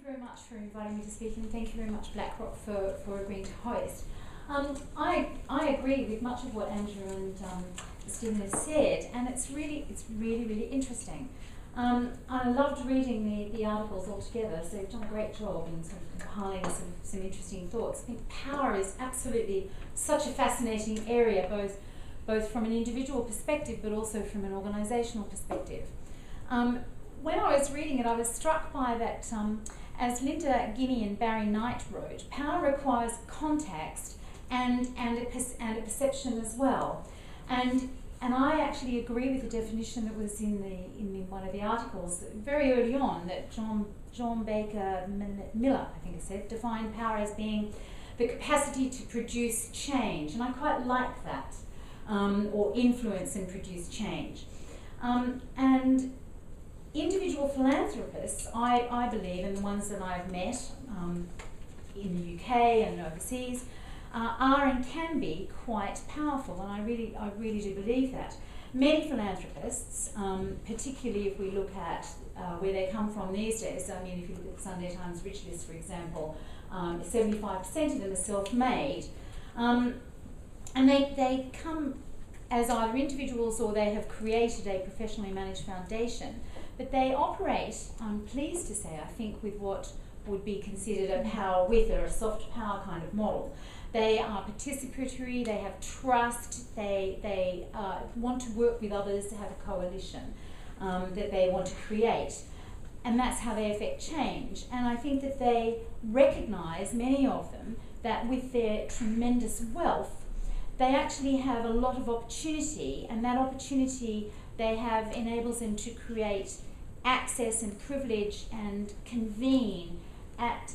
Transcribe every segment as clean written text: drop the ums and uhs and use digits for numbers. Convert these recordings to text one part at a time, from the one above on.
very much for inviting me to speak, and thank you very much, BlackRock, for agreeing to host. I agree with much of what Andrew and Stephen have said, and it's really interesting. I loved reading the articles all together, so you've done a great job in sort of compiling some interesting thoughts. I think power is absolutely such a fascinating area, both from an individual perspective but also from an organisational perspective. When I was reading it, I was struck by that, as Linda Guinea and Barry Knight wrote, power requires context and a perception as well. And I actually agree with the definition that was in one of the articles very early on, that John Baker Miller, I think it said, defined power as being the capacity to produce change, and I quite like that, or influence and produce change. And individual philanthropists, I believe, and the ones that I've met in the UK and overseas, are and can be quite powerful, and I really do believe that. Many philanthropists, particularly if we look at where they come from these days, I mean, if you look at the Sunday Times Rich List, for example, 75% of them are self-made, and they come as either individuals or they have created a professionally managed foundation, but they operate, I'm pleased to say, I think, with what would be considered a power with or a soft power kind of model. They are participatory, they have trust, they want to work with others to have a coalition that they want to create. And that's how they affect change. And I think that they recognise, many of them, that with their tremendous wealth, they actually have a lot of opportunity, and that opportunity they have enables them to create access and privilege and convene at,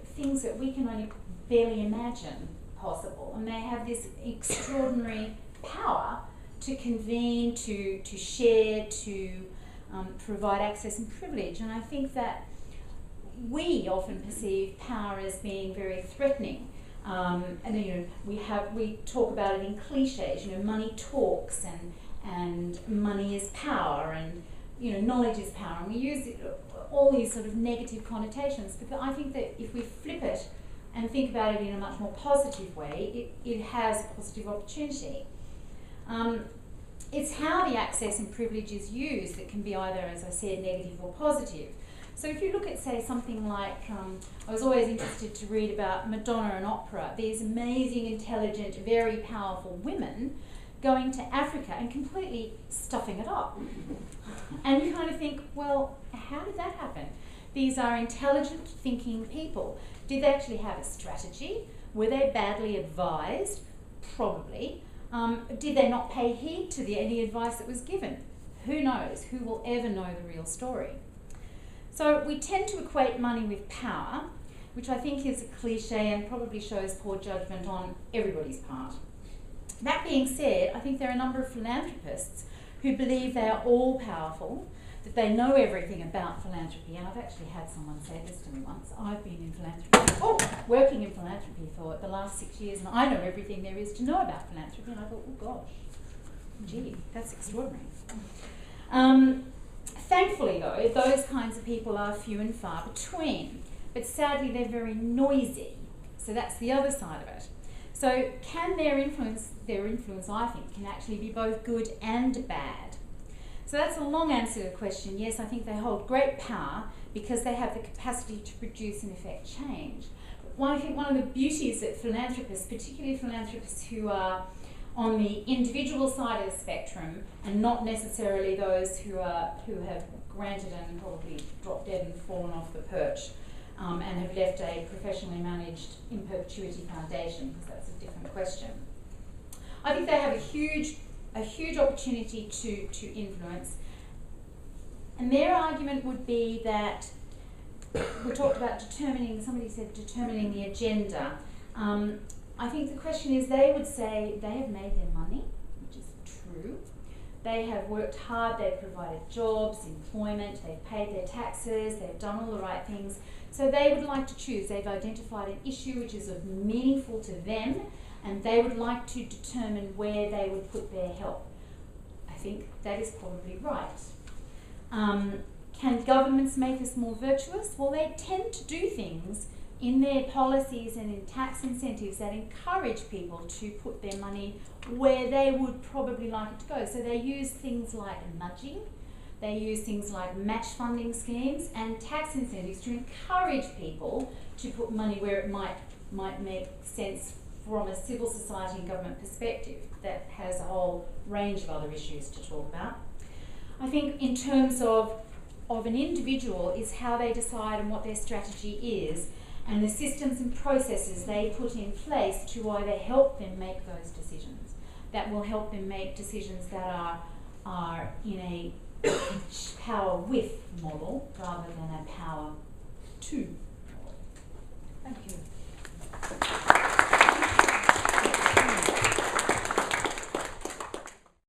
things that we can only barely imagine possible. And they have this extraordinary power to convene, to share, to provide access and privilege. And I think that we often perceive power as being very threatening. And we talk about it in cliches. Money talks, and money is power, and knowledge is power. And we use all these sort of negative connotations. But I think that if we flip it and think about it in a much more positive way, it has a positive opportunity. It's how the access and privilege is used that can be either, as I said, negative or positive. So if you look at, say, something like, I was always interested to read about Madonna and opera, these amazing, intelligent, very powerful women going to Africa and completely stuffing it up. And you kind of think, well, how did that happen? These are intelligent, thinking people. Did they actually have a strategy? Were they badly advised? Probably. Did they not pay heed to any advice that was given? Who knows? Who will ever know the real story? So we tend to equate money with power, which I think is a cliche and probably shows poor judgment on everybody's part. That being said, I think there are a number of philanthropists who believe they are all powerful, that they know everything about philanthropy, and I've actually had someone say this to me once. I've been in philanthropy, working in philanthropy for the last 6 years, and I know everything there is to know about philanthropy, and I thought, oh gosh, gee, that's extraordinary. Thankfully though, those kinds of people are few and far between, but sadly they're very noisy, so that's the other side of it. So can their influence I think, can actually be both good and bad. So that's a long answer to the question. Yes, I think they hold great power because they have the capacity to produce and effect change. I think one of the beauties that philanthropists, particularly philanthropists who are on the individual side of the spectrum and not necessarily those who have granted and probably dropped dead and fallen off the perch, and have left a professionally managed in perpetuity foundation, because that's a different question. I think they have a huge opportunity to influence, and their argument would be that we talked about somebody said determining the agenda. I think the question is, they would say they have made their money, which is true. They have worked hard, they've provided jobs, employment, they've paid their taxes, they've done all the right things. So they would like to choose. They've identified an issue which is meaningful to them, and they would like to determine where they would put their help. I think that is probably right. Can governments make us more virtuous? Well, they tend to do things in their policies and in tax incentives that encourage people to put their money where they would probably like it to go. So they use things like nudging, they use things like match funding schemes and tax incentives to encourage people to put money where it might make sense from a civil society and government perspective that has a whole range of other issues to talk about. I think in terms of an individual is how they decide and what their strategy is, and the systems and processes they put in place to either help them make those decisions, that will help them make decisions that are in a power with model rather than a power to model. Thank you.